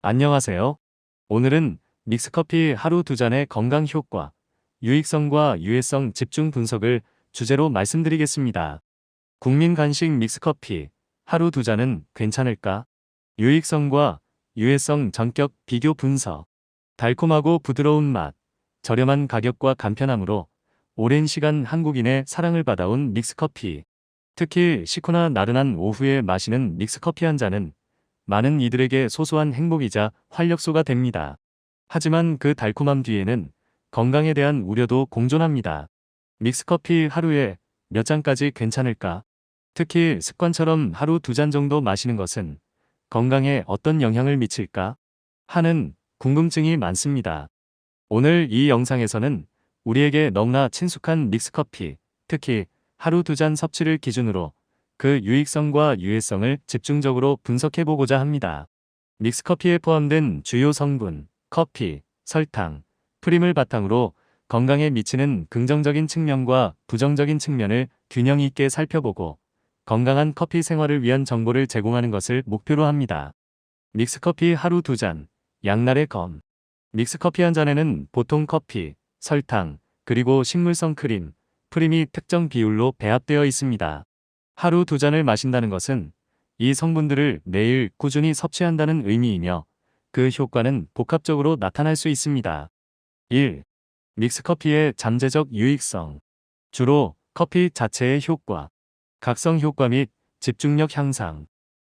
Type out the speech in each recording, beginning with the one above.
안녕하세요. 오늘은 믹스커피 하루 두 잔의 건강 효과, 유익성과 유해성 집중 분석을 주제로 말씀드리겠습니다. 국민 간식 믹스커피 하루 두 잔은 괜찮을까? 유익성과 유해성 전격 비교 분석. 달콤하고 부드러운 맛, 저렴한 가격과 간편함으로 오랜 시간 한국인의 사랑을 받아온 믹스커피. 특히 시코나 나른한 오후에 마시는 믹스커피 한 잔은 많은 이들에게 소소한 행복이자 활력소가 됩니다. 하지만 그 달콤함 뒤에는 건강에 대한 우려도 공존합니다. 믹스커피 하루에 몇 잔까지 괜찮을까? 특히 습관처럼 하루 두 잔 정도 마시는 것은 건강에 어떤 영향을 미칠까? 하는 궁금증이 많습니다. 오늘 이 영상에서는 우리에게 너무나 친숙한 믹스커피, 특히 하루 두 잔 섭취를 기준으로 그 유익성과 유해성을 집중적으로 분석해보고자 합니다. 믹스커피에 포함된 주요 성분, 커피, 설탕, 프림을 바탕으로 건강에 미치는 긍정적인 측면과 부정적인 측면을 균형 있게 살펴보고 건강한 커피 생활을 위한 정보를 제공하는 것을 목표로 합니다. 믹스커피 하루 두 잔, 양날의 검. 믹스커피 한 잔에는 보통 커피, 설탕, 그리고 식물성 크림, 프림이 특정 비율로 배합되어 있습니다. 하루 두 잔을 마신다는 것은 이 성분들을 매일 꾸준히 섭취한다는 의미이며 그 효과는 복합적으로 나타날 수 있습니다. 1. 믹스커피의 잠재적 유익성. 주로 커피 자체의 효과, 각성 효과 및 집중력 향상.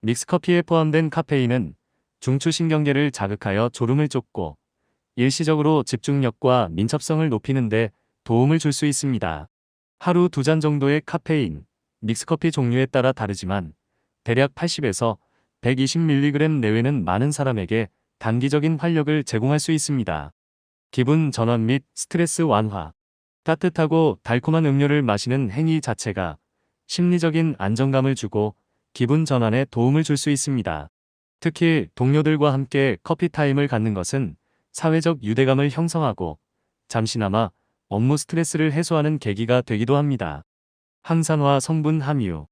믹스커피에 포함된 카페인은 중추신경계를 자극하여 졸음을 쫓고 일시적으로 집중력과 민첩성을 높이는 데 도움을 줄 수 있습니다. 하루 두 잔 정도의 카페인, 믹스커피 종류에 따라 다르지만 대략 80에서 120mg 내외는 많은 사람에게 단기적인 활력을 제공할 수 있습니다. 기분 전환 및 스트레스 완화. 따뜻하고 달콤한 음료를 마시는 행위 자체가 심리적인 안정감을 주고 기분 전환에 도움을 줄 수 있습니다. 특히 동료들과 함께 커피 타임을 갖는 것은 사회적 유대감을 형성하고 잠시나마 업무 스트레스를 해소하는 계기가 되기도 합니다. 항산화 성분 함유.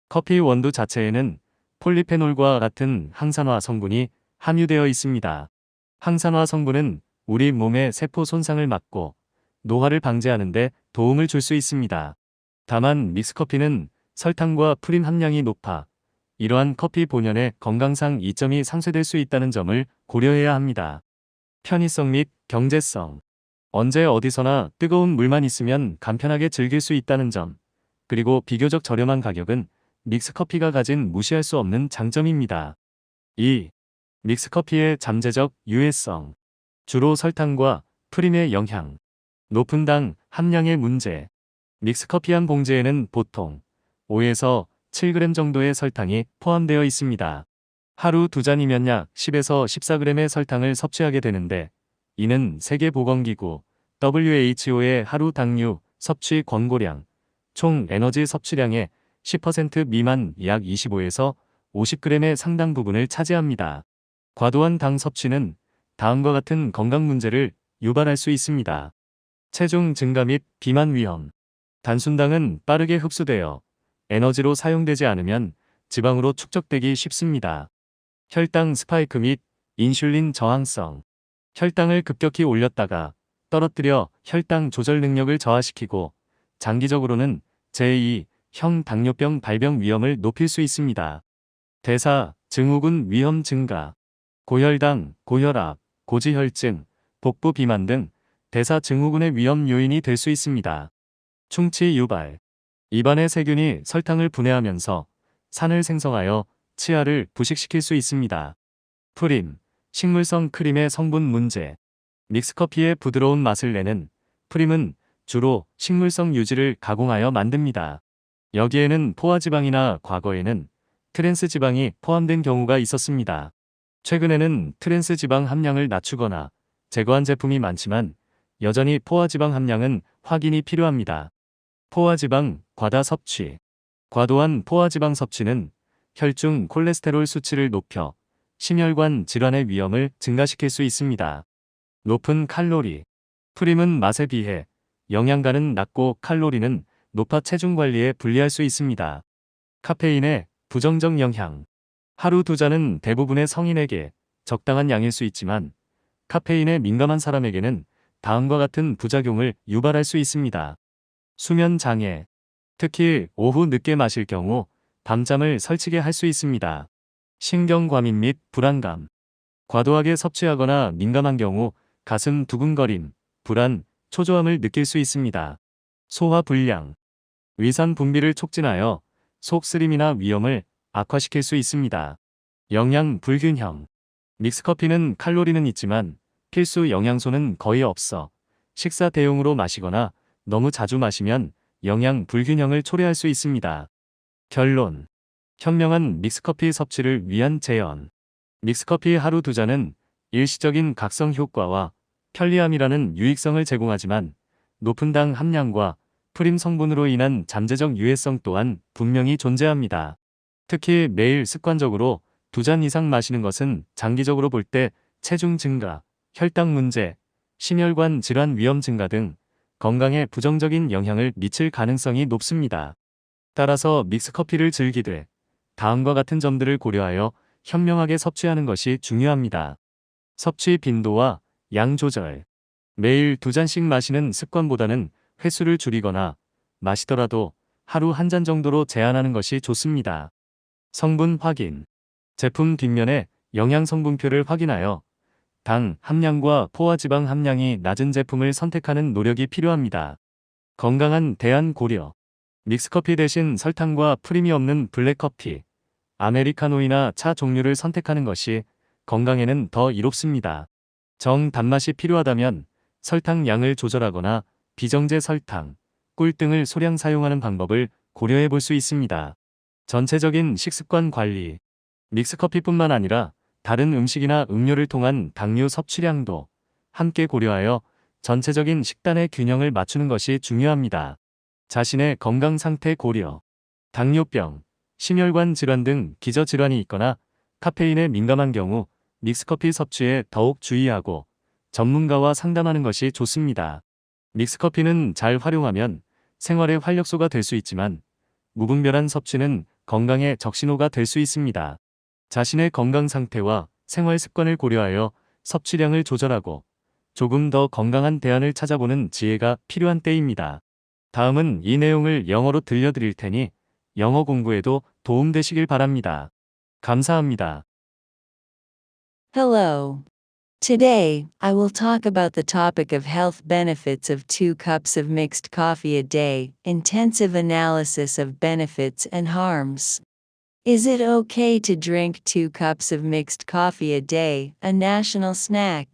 커피 원두 자체에는 폴리페놀과 같은 항산화 성분이 함유되어 있습니다. 항산화 성분은 우리 몸의 세포 손상을 막고 노화를 방지하는 데 도움을 줄 수 있습니다. 다만 믹스커피는 설탕과 프림 함량이 높아 이러한 커피 본연의 건강상 이점이 상쇄될 수 있다는 점을 고려해야 합니다. 편의성 및 경제성. 언제 어디서나 뜨거운 물만 있으면 간편하게 즐길 수 있다는 점, 그리고 비교적 저렴한 가격은 믹스커피가 가진 무시할 수 없는 장점입니다. 2. 믹스커피의 잠재적 유해성. 주로 설탕과 프림의 영향, 높은 당 함량의 문제. 믹스커피 한 봉지에는 보통 5에서 7g 정도의 설탕이 포함되어 있습니다. 하루 두 잔이면 약 10에서 14g의 설탕을 섭취하게 되는데 이는 세계보건기구 WHO의 하루 당류 섭취 권고량, 총 에너지 섭취량의 10% 미만 약 25에서 50g의 상당 부분을 차지합니다. 과도한 당 섭취는 다음과 같은 건강 문제를 유발할 수 있습니다. 체중 증가 및 비만 위험. 단순당은 빠르게 흡수되어 에너지로 사용되지 않으면 지방으로 축적되기 쉽습니다. 혈당 스파이크 및 인슐린 저항성. 혈당을 급격히 올렸다가 떨어뜨려 혈당 조절 능력을 저하시키고 장기적으로는 제2형 당뇨병 발병 위험을 높일 수 있습니다. 대사, 증후군 위험 증가. 고혈당, 고혈압, 고지혈증, 복부 비만 등 대사 증후군의 위험 요인이 될 수 있습니다. 충치 유발. 입안의 세균이 설탕을 분해하면서 산을 생성하여 치아를 부식시킬 수 있습니다. 프림, 식물성 크림의 성분 문제. 믹스커피의 부드러운 맛을 내는 프림은 주로 식물성 유지를 가공하여 만듭니다. 여기에는 포화지방이나 과거에는 트랜스지방이 포함된 경우가 있었습니다. 최근에는 트랜스지방 함량을 낮추거나 제거한 제품이 많지만 여전히 포화지방 함량은 확인이 필요합니다. 포화지방 과다 섭취. 과도한 포화지방 섭취는 혈중 콜레스테롤 수치를 높여 심혈관 질환의 위험을 증가시킬 수 있습니다. 높은 칼로리. 프림은 맛에 비해 영양가는 낮고 칼로리는 높아 체중 관리에 불리할 수 있습니다. 카페인의 부정적 영향. 하루 두 잔은 대부분의 성인에게 적당한 양일 수 있지만 카페인에 민감한 사람에게는 다음과 같은 부작용을 유발할 수 있습니다. 수면 장애. 특히 오후 늦게 마실 경우 밤잠을 설치게 할 수 있습니다. 신경 과민 및 불안감. 과도하게 섭취하거나 민감한 경우 가슴 두근거림, 불안, 초조함을 느낄 수 있습니다. 소화 불량. 위산 분비를 촉진하여 속 쓰림이나 위염을 악화시킬 수 있습니다. 영양 불균형. 믹스커피는 칼로리는 있지만 필수 영양소는 거의 없어 식사 대용으로 마시거나 너무 자주 마시면 영양 불균형을 초래할 수 있습니다. 결론. 현명한 믹스커피 섭취를 위한 제언. 믹스커피 하루 2잔은 일시적인 각성 효과와 편리함이라는 유익성을 제공하지만 높은 당 함량과 프림 성분으로 인한 잠재적 유해성 또한 분명히 존재합니다. 특히 매일 습관적으로 2잔 이상 마시는 것은 장기적으로 볼 때 체중 증가, 혈당 문제, 심혈관 질환 위험 증가 등 건강에 부정적인 영향을 미칠 가능성이 높습니다. 따라서 믹스커피를 즐기되 다음과 같은 점들을 고려하여 현명하게 섭취하는 것이 중요합니다. 섭취 빈도와 양 조절. 매일 2잔씩 마시는 습관보다는 횟수를 줄이거나 마시더라도 하루 1잔 정도로 제한하는 것이 좋습니다. 성분 확인. 제품 뒷면에 영양 성분표를 확인하여 당 함량과 포화지방 함량이 낮은 제품을 선택하는 노력이 필요합니다. 건강한 대안 고려. 믹스커피 대신 설탕과 프림이 없는 블랙커피, 아메리카노이나 차 종류를 선택하는 것이 건강에는 더 이롭습니다. 정 단맛이 필요하다면 설탕 양을 조절하거나 비정제 설탕, 꿀 등을 소량 사용하는 방법을 고려해 볼 수 있습니다. 전체적인 식습관 관리. 믹스커피뿐만 아니라 다른 음식이나 음료를 통한 당류 섭취량도 함께 고려하여 전체적인 식단의 균형을 맞추는 것이 중요합니다. 자신의 건강 상태 고려. 당뇨병, 심혈관 질환 등 기저질환이 있거나 카페인에 민감한 경우 믹스커피 섭취에 더욱 주의하고 전문가와 상담하는 것이 좋습니다. 믹스커피는 잘 활용하면 생활의 활력소가 될 수 있지만 무분별한 섭취는 건강의 적신호가 될 수 있습니다. 자신의 건강 상태와 생활 습관을 고려하여 섭취량을 조절하고 조금 더 건강한 대안을 찾아보는 지혜가 필요한 때입니다. 다음은 이 내용을 영어로 들려드릴 테니 영어 공부에도 도움되시길 바랍니다. 감사합니다. Hello. Today, I will talk about the topic of health benefits of 2 cups of mixed coffee a day, intensive analysis of benefits and harms. Is it okay to drink 2 cups of mixed coffee a day, a national snack?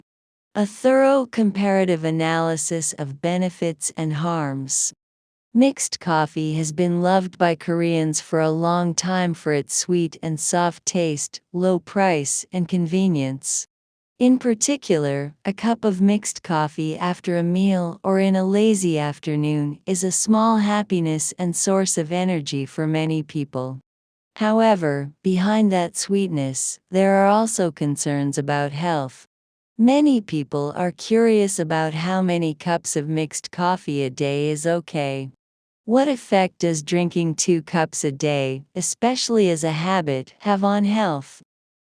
A thorough comparative analysis of benefits and harms. Mixed coffee has been loved by Koreans for a long time for its sweet and soft taste, low price, and convenience. In particular, a cup of mixed coffee after a meal or in a lazy afternoon is a small happiness and source of energy for many people. However, behind that sweetness, there are also concerns about health. Many people are curious about how many cups of mixed coffee a day is okay. What effect does drinking 2 cups a day, especially as a habit, have on health?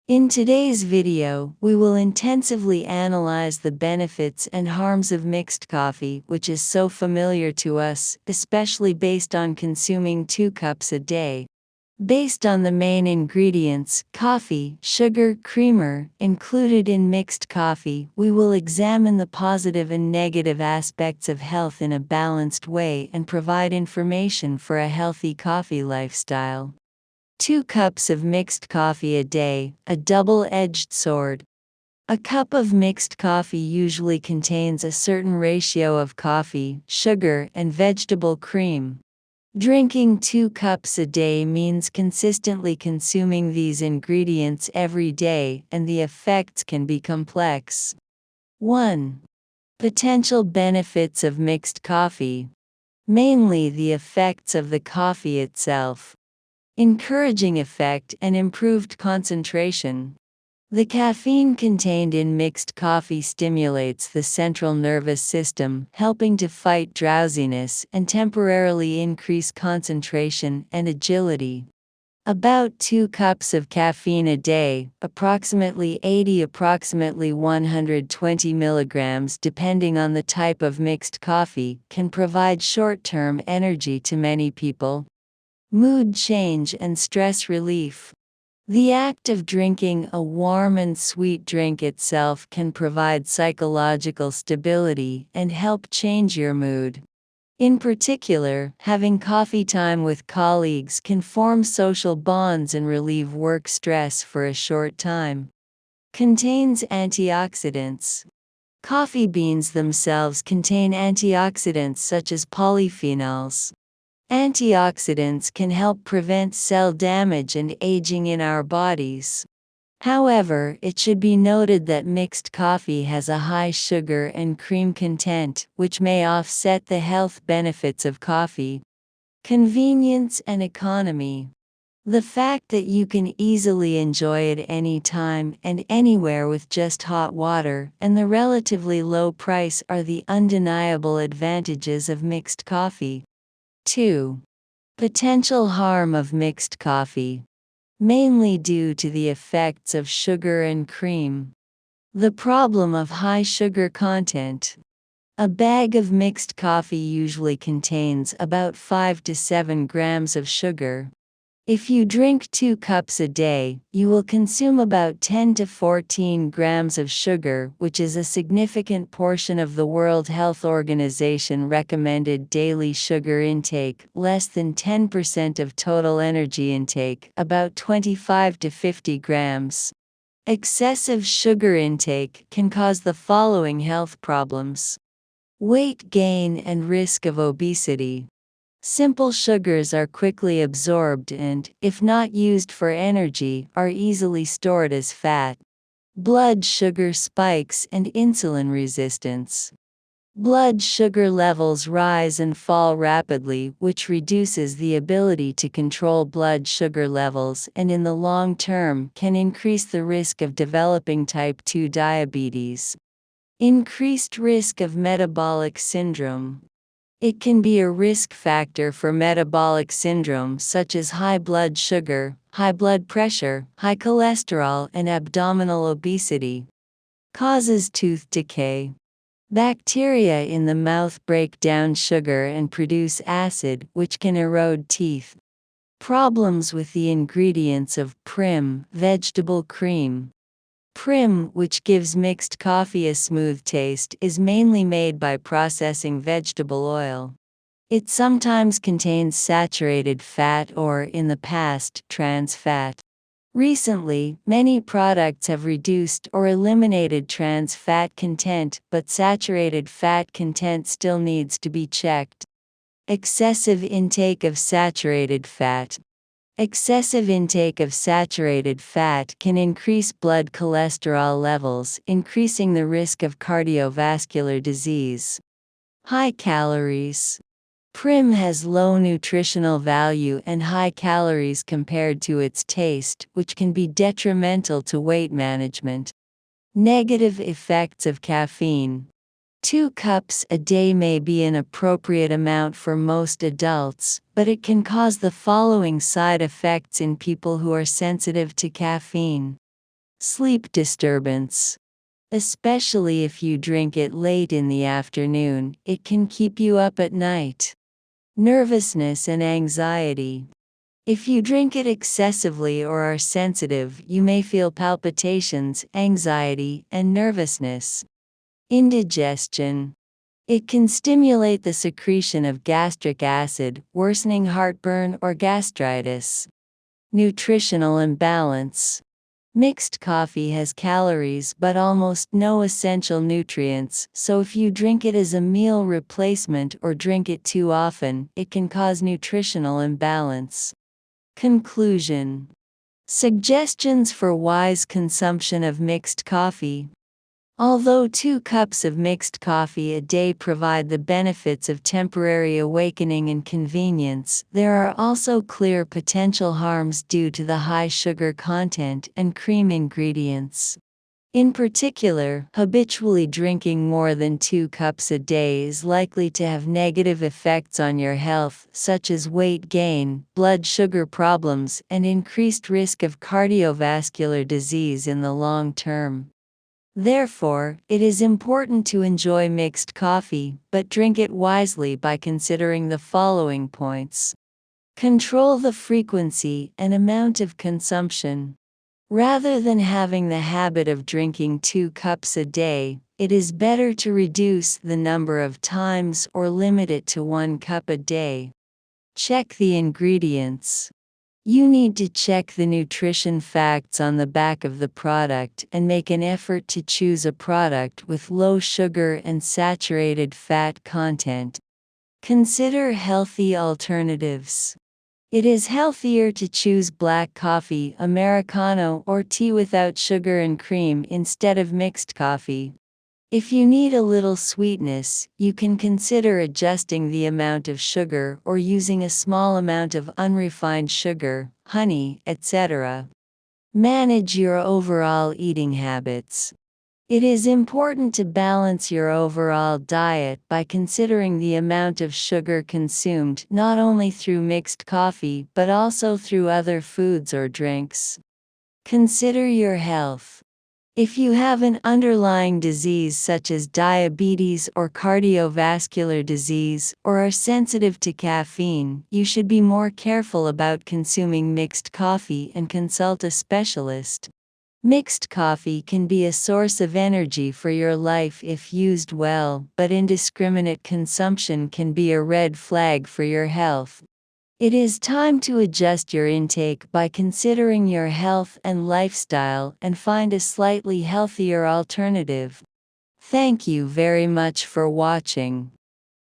In today's video, we will intensively analyze the benefits and harms of mixed coffee, which is so familiar to us, especially based on consuming 2 cups a day. Based on the main ingredients, coffee, sugar, creamer, included in mixed coffee, we will examine the positive and negative aspects of health in a balanced way and provide information for a healthy coffee lifestyle. 2 cups of mixed coffee a day, a double-edged sword. A cup of mixed coffee usually contains a certain ratio of coffee, sugar, and vegetable cream. Drinking 2 cups a day means consistently consuming these ingredients every day, and the effects can be complex. 1. Potential benefits of mixed coffee. Mainly the effects of the coffee itself. Encouraging effect and improved concentration. The caffeine contained in mixed coffee stimulates the central nervous system, helping to fight drowsiness and temporarily increase concentration and agility. About 2 cups of caffeine a day, approximately 120 milligrams depending on the type of mixed coffee, can provide short-term energy to many people. Mood change and stress relief. The act of drinking a warm and sweet drink itself can provide psychological stability and help change your mood. In particular, having coffee time with colleagues can form social bonds and relieve work stress for a short time. Contains antioxidants. Coffee beans themselves contain antioxidants such as polyphenols. Antioxidants can help prevent cell damage and aging in our bodies. However, it should be noted that mixed coffee has a high sugar and cream content, which may offset the health benefits of coffee. Convenience and economy. The fact that you can easily enjoy it any time and anywhere with just hot water, and the relatively low price are the undeniable advantages of mixed coffee. 2. Potential harm of mixed coffee. Mainly due to the effects of sugar and cream. The problem of high sugar content. A bag of mixed coffee usually contains about 5 to 7 grams of sugar. If you drink 2 cups a day, you will consume about 10 to 14 grams of sugar, which is a significant portion of the World Health Organization recommended daily sugar intake, less than 10% of total energy intake, about 25 to 50 grams. Excessive sugar intake can cause the following health problems: weight gain and risk of obesity. Simple sugars are quickly absorbed and, if not used for energy, are easily stored as fat. Blood sugar spikes and insulin resistance. Blood sugar levels rise and fall rapidly, which reduces the ability to control blood sugar levels and in the long term can increase the risk of developing type 2 diabetes. Increased risk of metabolic syndrome. It can be a risk factor for metabolic syndrome such as high blood sugar, high blood pressure, high cholesterol, and abdominal obesity. Causes tooth decay. Bacteria in the mouth break down sugar and produce acid, which can erode teeth. Problems with the ingredients of prim vegetable cream. Prim, which gives mixed coffee a smooth taste, is mainly made by processing vegetable oil. It sometimes contains saturated fat or, in the past, trans fat. Recently, many products have reduced or eliminated trans fat content, but saturated fat content still needs to be checked. Excessive intake of saturated fat. Excessive intake of saturated fat can increase blood cholesterol levels, increasing the risk of cardiovascular disease. High calories. Prim has low nutritional value and high calories compared to its taste, which can be detrimental to weight management. Negative effects of caffeine. 2 cups a day may be an appropriate amount for most adults, but it can cause the following side effects in people who are sensitive to caffeine. Sleep disturbance. Especially if you drink it late in the afternoon, it can keep you up at night. Nervousness and anxiety. If you drink it excessively or are sensitive, you may feel palpitations, anxiety, and nervousness. Indigestion. It can stimulate the secretion of gastric acid, worsening heartburn or gastritis. Nutritional imbalance. Mixed coffee has calories but almost no essential nutrients, so if you drink it as a meal replacement or drink it too often, it can cause nutritional imbalance. Conclusion. Suggestions for wise consumption of mixed coffee. Although 2 cups of mixed coffee a day provide the benefits of temporary awakening and convenience, there are also clear potential harms due to the high sugar content and cream ingredients. In particular, habitually drinking more than 2 cups a day is likely to have negative effects on your health, such as weight gain, blood sugar problems, and increased risk of cardiovascular disease in the long term. Therefore, it is important to enjoy mixed coffee, but drink it wisely by considering the following points. Control the frequency and amount of consumption. Rather than having the habit of drinking 2 cups a day, it is better to reduce the number of times or limit it to 1 cup a day. Check the ingredients. You need to check the nutrition facts on the back of the product and make an effort to choose a product with low sugar and saturated fat content. Consider healthy alternatives. It is healthier to choose black coffee, Americano, or tea without sugar and cream instead of mixed coffee. If you need a little sweetness, you can consider adjusting the amount of sugar or using a small amount of unrefined sugar, honey, etc. Manage your overall eating habits. It is important to balance your overall diet by considering the amount of sugar consumed not only through mixed coffee but also through other foods or drinks. Consider your health. If you have an underlying disease such as diabetes or cardiovascular disease, or are sensitive to caffeine, you should be more careful about consuming mixed coffee and consult a specialist. Mixed coffee can be a source of energy for your life if used well, but indiscriminate consumption can be a red flag for your health. It is time to adjust your intake by considering your health and lifestyle and find a slightly healthier alternative. Thank you very much for watching.